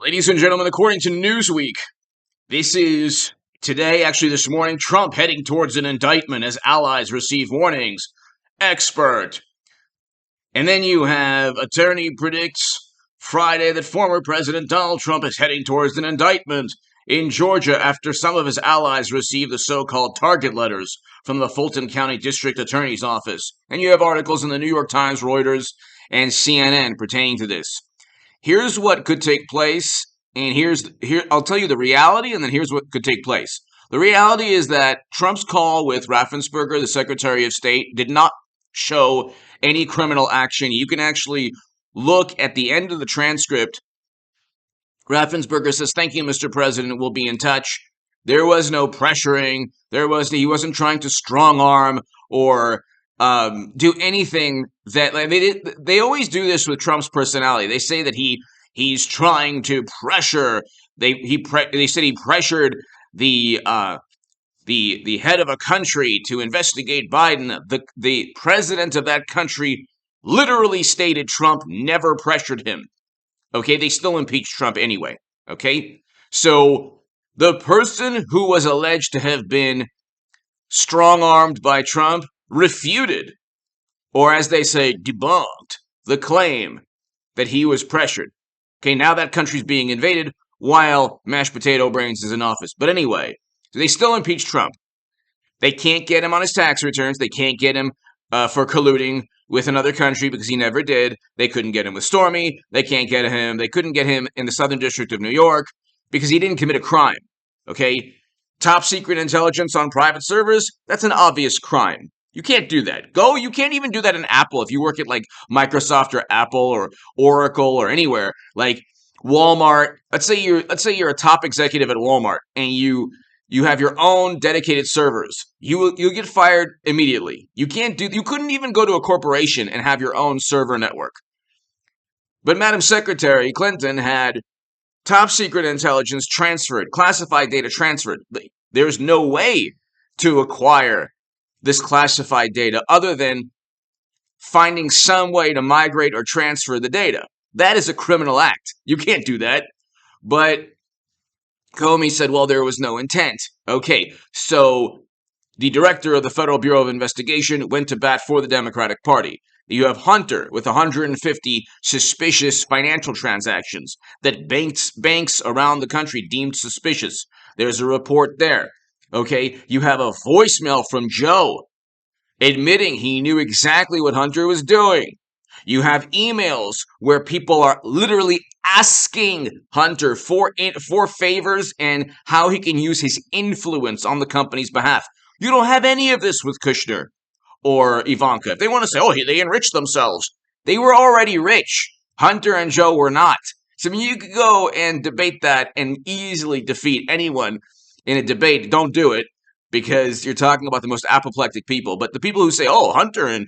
Ladies and gentlemen, according to Newsweek, this is today, actually this morning, Trump heading towards an indictment as allies receive warnings. Expert. And then you have attorney predicts Friday that former President Donald Trump is heading towards an indictment in Georgia after some of his allies received the so-called target letters from the Fulton County District Attorney's Office. And you have articles in the New York Times, Reuters, and CNN pertaining to this. Here's what could take place, and here I'll tell you the reality, and then here's what could take place. The reality is that Trump's call with Raffensperger, the Secretary of State, did not show any criminal action. You can actually look at the end of the transcript. Raffensperger says, "Thank you, Mr. President. We'll be in touch." There was no pressuring. He wasn't trying to strong arm or do anything that they always do this with Trump's personality. They say that he's trying to pressure. They said he pressured the head of a country to investigate Biden. The president of that country literally stated Trump never pressured him. Okay, they still impeached Trump anyway. Okay, so the person who was alleged to have been strong-armed by Trump refuted, or as they say, debunked, the claim that he was pressured. Okay, now that country's being invaded while Mashed Potato Brains is in office. But anyway, so they still impeach Trump. They can't get him on his tax returns. They can't get him for colluding with another country because he never did. They couldn't get him with Stormy. They can't get him. They couldn't get him in the Southern District of New York because he didn't commit a crime. Okay? Top secret intelligence on private servers, that's an obvious crime. You can't do that. You can't even do that in Apple if you work at like Microsoft or Apple or Oracle or anywhere. Like Walmart, let's say you're a top executive at Walmart and you have your own dedicated servers. You'll get fired immediately. You couldn't even go to a corporation and have your own server network. But Madam Secretary Clinton had top secret intelligence transferred, classified data transferred. There's no way to acquire this classified data other than finding some way to migrate or transfer the data. That is a criminal act. You can't do that. But Comey said, well, there was no intent. Okay, so the director of the Federal Bureau of Investigation went to bat for the Democratic Party. You have Hunter with 150 suspicious financial transactions that banks around the country deemed suspicious. There's a report there. Okay, you have a voicemail from Joe admitting he knew exactly what Hunter was doing. You have emails where people are literally asking Hunter for favors and how he can use his influence on the company's behalf. You don't have any of this with Kushner or Ivanka. If they want to say, oh, they enriched themselves, they were already rich. Hunter and Joe were not. So I mean, you could go and debate that and easily defeat anyone in a debate. Don't do it because you're talking about the most apoplectic people. But the people who say, oh, Hunter and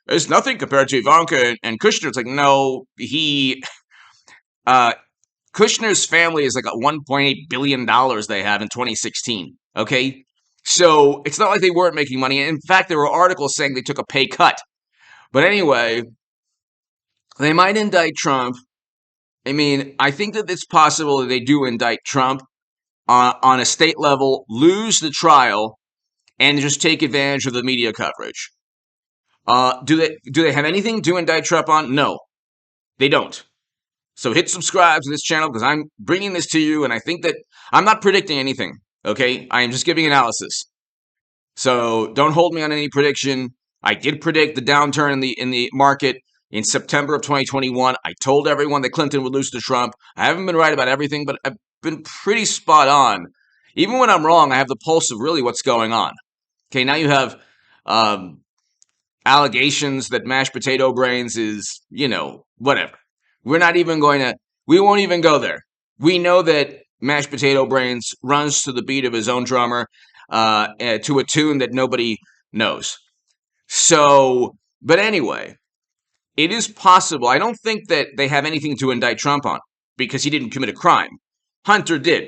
is nothing compared to Ivanka and Kushner, it's like, no, Kushner's family is like $1.8 billion they have in 2016. Okay? So it's not like they weren't making money. In fact, there were articles saying they took a pay cut. But anyway, they might indict Trump. I mean, I think that it's possible that they do indict Trump on a state level, lose the trial, and just take advantage of the media coverage. Do they have anything to indict Trump on? No, they don't. So hit subscribe to this channel because I'm bringing this to you, and I think that I'm not predicting anything. Okay, I am just giving analysis. So don't hold me on any prediction. I did predict the downturn in the market in September of 2021. I told everyone that Clinton would lose to Trump. I haven't been right about everything, but I've been pretty spot on. Even when I'm wrong, I have the pulse of really what's going on. Okay, now you have allegations that Mashed Potato Brains is, whatever. We won't even go there. We know that Mashed Potato Brains runs to the beat of his own drummer to a tune that nobody knows. So, but anyway, it is possible. I don't think that they have anything to indict Trump on because he didn't commit a crime. Hunter did.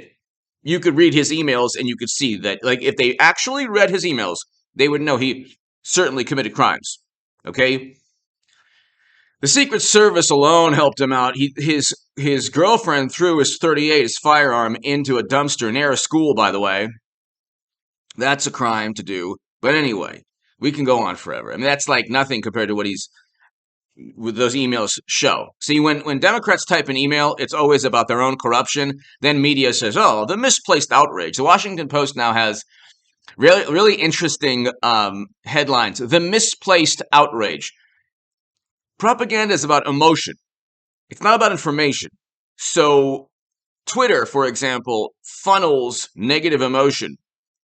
You could read his emails and you could see that, like, if they actually read his emails, they would know he certainly committed crimes. Okay? The Secret Service alone helped him out. His girlfriend threw his .38, his firearm, into a dumpster near a school, by the way. That's a crime to do. But anyway, we can go on forever. I mean, that's like nothing compared to what those emails show. See, when Democrats type an email, it's always about their own corruption. Then media says, oh, the misplaced outrage. The Washington Post now has really, really interesting headlines. The misplaced outrage. Propaganda is about emotion. It's not about information. So Twitter, for example, funnels negative emotion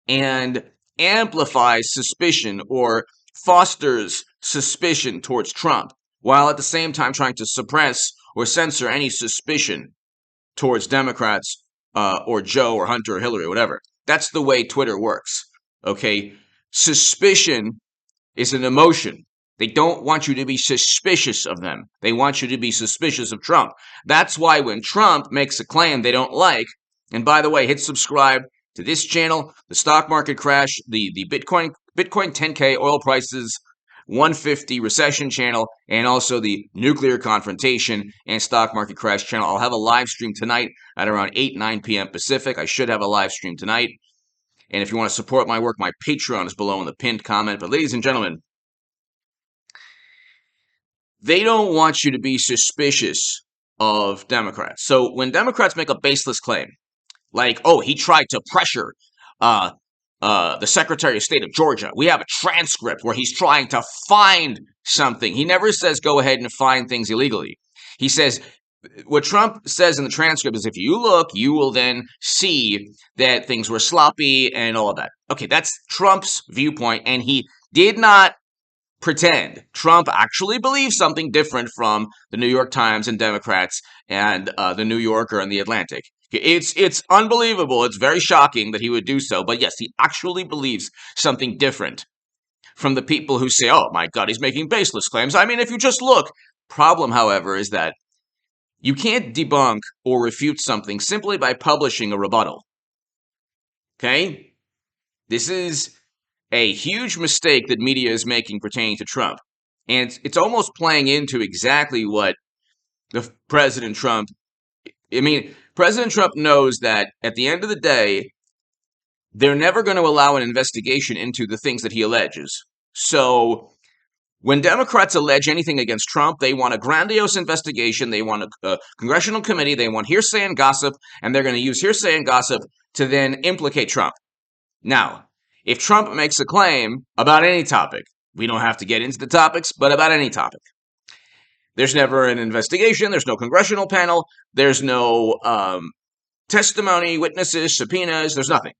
and amplifies suspicion or fosters suspicion towards Trump, while at the same time trying to suppress or censor any suspicion towards Democrats or Joe or Hunter or Hillary or whatever. That's the way Twitter works. Okay? Suspicion is an emotion. They don't want you to be suspicious of them. They want you to be suspicious of Trump. That's why when Trump makes a claim they don't like, and by the way, hit subscribe to this channel, the stock market crash, the Bitcoin 10K, oil prices 150 recession channel, and also the nuclear confrontation and stock market crash channel. I'll have a live stream tonight at around 9 p.m. Pacific. I should have a live stream tonight. And if you want to support my work, my Patreon is below in the pinned comment. But ladies and gentlemen, they don't want you to be suspicious of Democrats. So when Democrats make a baseless claim, like, oh, he tried to pressure the Secretary of State of Georgia. We have a transcript where he's trying to find something. He never says go ahead and find things illegally. He says, what Trump says in the transcript is if you look, you will then see that things were sloppy and all of that. Okay, that's Trump's viewpoint, and he did not pretend. Trump actually believes something different from the New York Times and Democrats and the New Yorker and the Atlantic. It's unbelievable. It's very shocking that he would do so. But yes, he actually believes something different from the people who say, oh my God, he's making baseless claims. I mean, if you just look. Problem, however, is that you can't debunk or refute something simply by publishing a rebuttal. Okay? This is a huge mistake that media is making pertaining to Trump. And it's almost playing into exactly what the President Trump knows that at the end of the day, they're never going to allow an investigation into the things that he alleges. So when Democrats allege anything against Trump, they want a grandiose investigation. They want a congressional committee. They want hearsay and gossip. And they're going to use hearsay and gossip to then implicate Trump. Now, if Trump makes a claim about any topic, we don't have to get into the topics, but about any topic, there's never an investigation. There's no congressional panel. There's no testimony, witnesses, subpoenas. There's nothing.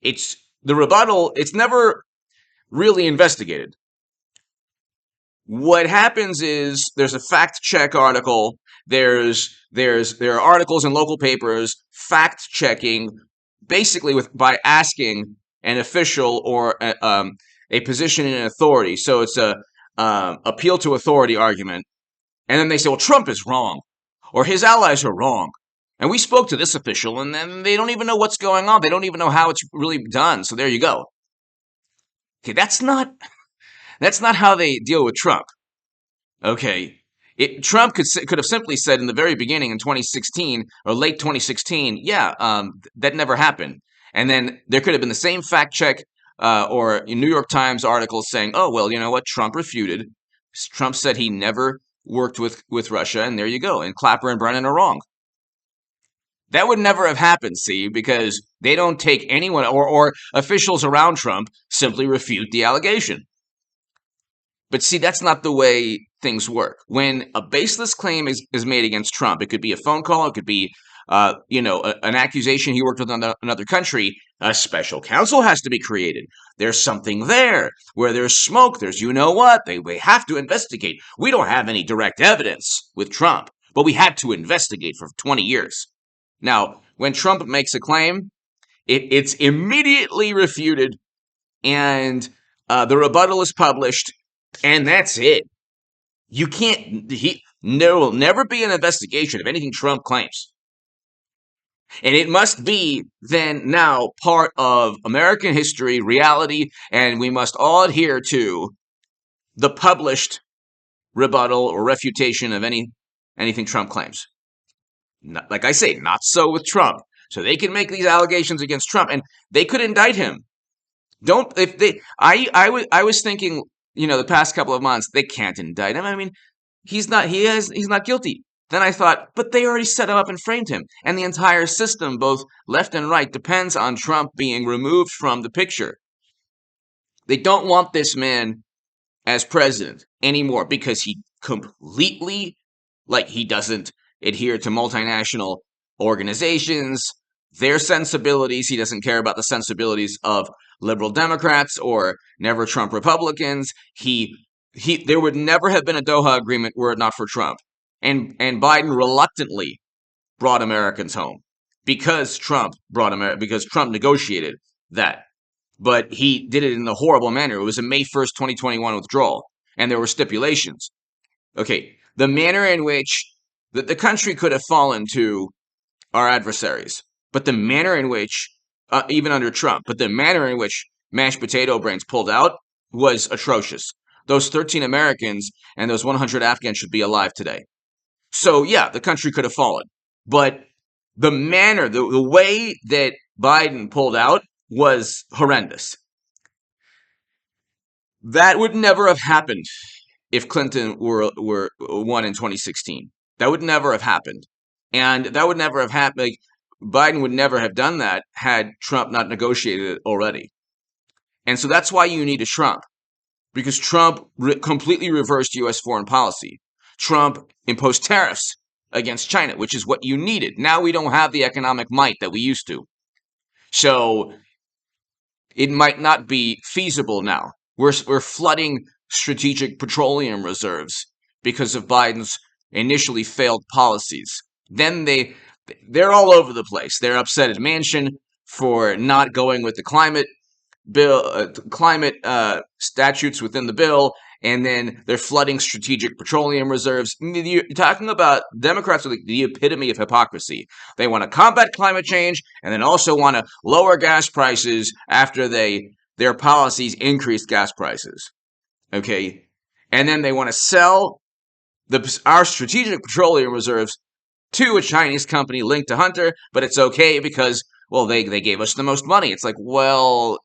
It's the rebuttal. It's never really investigated. What happens is there's a fact check article. There are articles in local papers fact checking, basically by asking an official or a position in authority. So it's a appeal to authority argument. And then they say, well, Trump is wrong, or his allies are wrong. And we spoke to this official, and then they don't even know what's going on. They don't even know how it's really done. So there you go. Okay, that's not how they deal with Trump. Okay, Trump could have simply said in the very beginning in 2016 or late 2016, yeah, that never happened. And then there could have been the same fact check or a New York Times article saying, oh, well, you know what? Trump refuted. Trump said he never worked with Russia, and there you go. And Clapper and Brennan are wrong. That would never have happened, see, because they don't take anyone or officials around Trump simply refute the allegation. But see, that's not the way things work. When a baseless claim is made against Trump, it could be a phone call, it could be an accusation he worked with another country, a special counsel has to be created. There's something there. Where there's smoke, there's you-know-what. They have to investigate. We don't have any direct evidence with Trump, but we had to investigate for 20 years. Now, when Trump makes a claim, it's immediately refuted, and the rebuttal is published, and that's it. You can't, there will never be an investigation of anything Trump claims. And it must be then now part of American history, reality, and we must all adhere to the published rebuttal or refutation of anything Trump claims. Like I say, not so with Trump. So they can make these allegations against Trump, and they could indict him. I was thinking, the past couple of months, they can't indict him. I mean, he's not guilty. Then I thought, but they already set him up and framed him. And the entire system, both left and right, depends on Trump being removed from the picture. They don't want this man as president anymore because he completely, he doesn't adhere to multinational organizations, their sensibilities. He doesn't care about the sensibilities of liberal Democrats or never Trump Republicans. There would never have been a Doha agreement were it not for Trump. And Biden reluctantly brought Americans home because Trump negotiated that. But he did it in a horrible manner. It was a May 1st, 2021 withdrawal, and there were stipulations. Okay, the manner in which the country could have fallen to our adversaries, but the manner in which, even under Trump, but the manner in which mashed potato brains pulled out was atrocious. Those 13 Americans and those 100 Afghans should be alive today. So yeah, the country could have fallen. But the manner, the way that Biden pulled out was horrendous. That would never have happened if Clinton were won in 2016. That would never have happened. And that would never have happened. Biden would never have done that had Trump not negotiated it already. And so that's why you need a Trump. Because Trump completely reversed U.S. foreign policy. Trump imposed tariffs against China, which is what you needed. Now we don't have the economic might that we used to. So it might not be feasible now. We're flooding strategic petroleum reserves because of Biden's initially failed policies. Then they're all over the place. They're upset at Manchin for not going with the climate bill, statutes within the bill, and then they're flooding strategic petroleum reserves. You're talking about Democrats are the epitome of hypocrisy. They want to combat climate change and then also want to lower gas prices after their policies increased gas prices. Okay, and then they want to sell our strategic petroleum reserves to a Chinese company linked to Hunter, but it's okay because, well, they gave us the most money. It's like, well,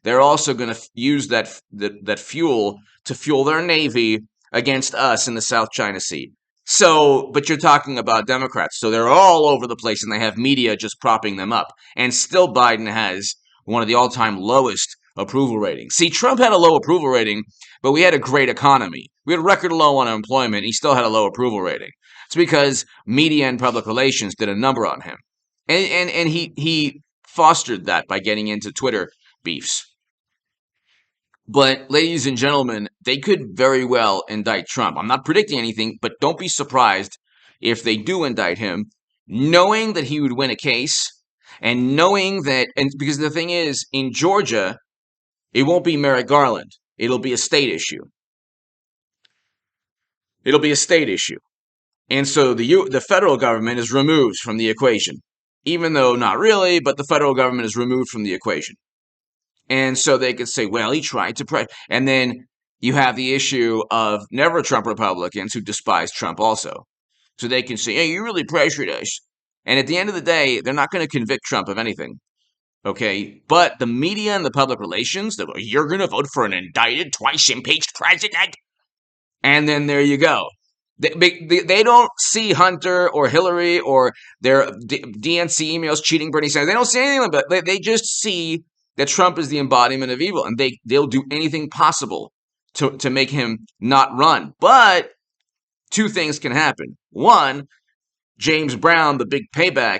they're also going to use that fuel to fuel their navy against us in the South China Sea. So, but you're talking about Democrats, so they're all over the place, and they have media just propping them up. And still Biden has one of the all-time lowest approval ratings. See, Trump had a low approval rating, but we had a great economy. We had record low unemployment, and he still had a low approval rating. It's because media and public relations did a number on him. And he fostered that by getting into Twitter beefs. But, ladies and gentlemen, they could very well indict Trump. I'm not predicting anything, but don't be surprised if they do indict him, knowing that he would win a case, and knowing that, and because the thing is, in Georgia, it won't be Merrick Garland. It'll be a state issue. It'll be a state issue. And so the federal government is removed from the equation. Even though not really, but the federal government is removed from the equation. And so they could say, well, he tried to and then you have the issue of never Trump Republicans who despise Trump also. So they can say, hey, you really pressured us. And at the end of the day, they're not going to convict Trump of anything. Okay? But the media and the public relations, you're going to vote for an indicted, twice impeached president? And then there you go. They don't see Hunter or Hillary or their DNC emails cheating Bernie Sanders. They don't see anything like that. They just see that Trump is the embodiment of evil, and they'll do anything possible to make him not run. But two things can happen. One, James Brown, the big payback,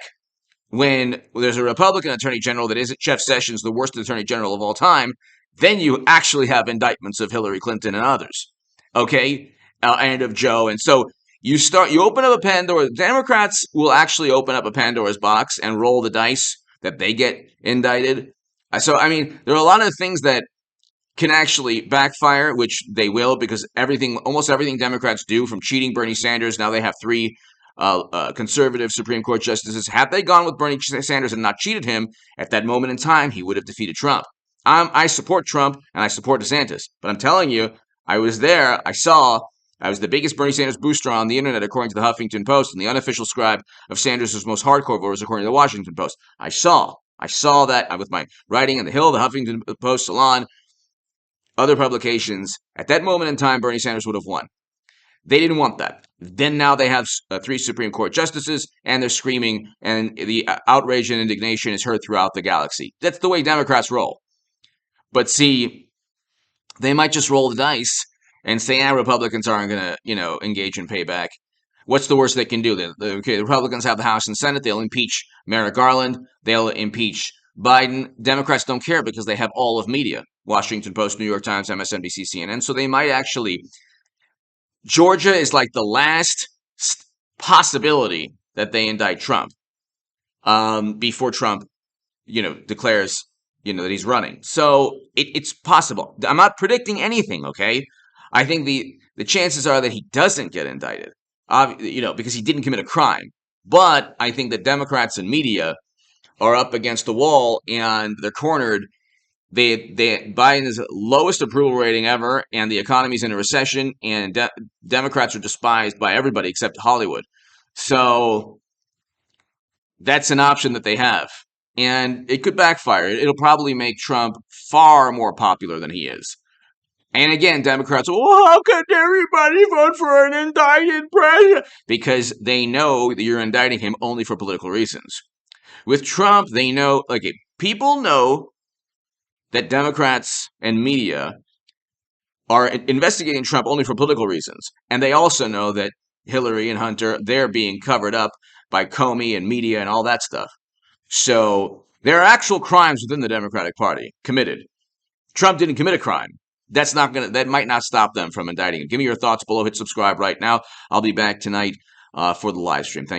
when there's a Republican attorney general that isn't Jeff Sessions, the worst attorney general of all time, then you actually have indictments of Hillary Clinton and others. Okay? And of Joe. And so you open up a Pandora. Democrats will actually open up a Pandora's box and roll the dice that they get indicted. So, I mean, there are a lot of things that can actually backfire, which they will, because almost everything Democrats do, from cheating Bernie Sanders, now they have 3 conservative Supreme Court justices. Had they gone with Bernie Sanders and not cheated him, at that moment in time, he would have defeated Trump. I support Trump and I support DeSantis, but I'm telling you, I was there, I saw I was the biggest Bernie Sanders booster on the internet, according to the Huffington Post, and the unofficial scribe of Sanders' most hardcore voters, according to the Washington Post. I saw that with my writing on the Hill, the Huffington Post, Salon, other publications. At that moment in time, Bernie Sanders would have won. They didn't want that. Then now they have 3 Supreme Court justices, and they're screaming, and the outrage and indignation is heard throughout the galaxy. That's the way Democrats roll. But see, they might just roll the dice and say, Republicans aren't going to, engage in payback. What's the worst they can do? The Republicans have the House and Senate. They'll impeach Merrick Garland. They'll impeach Biden. Democrats don't care because they have all of media. Washington Post, New York Times, MSNBC, CNN. So they might actually... Georgia is like the last possibility that they indict Trump before Trump, declares, that he's running. So it's possible. I'm not predicting anything, okay? I think the chances are that he doesn't get indicted, because he didn't commit a crime. But I think that Democrats and media are up against the wall and they're cornered. Biden's lowest approval rating ever, and the economy's in a recession, and Democrats are despised by everybody except Hollywood. So that's an option that they have, and it could backfire. It'll probably make Trump far more popular than he is. And again, Democrats, how could everybody vote for an indicted president? Because they know that you're indicting him only for political reasons. With Trump, they know, people know that Democrats and media are investigating Trump only for political reasons. And they also know that Hillary and Hunter, they're being covered up by Comey and media and all that stuff. So there are actual crimes within the Democratic Party committed. Trump didn't commit a crime. That might not stop them from indicting him. Give me your thoughts below. Hit subscribe right now. I'll be back tonight for the live stream. Thank you.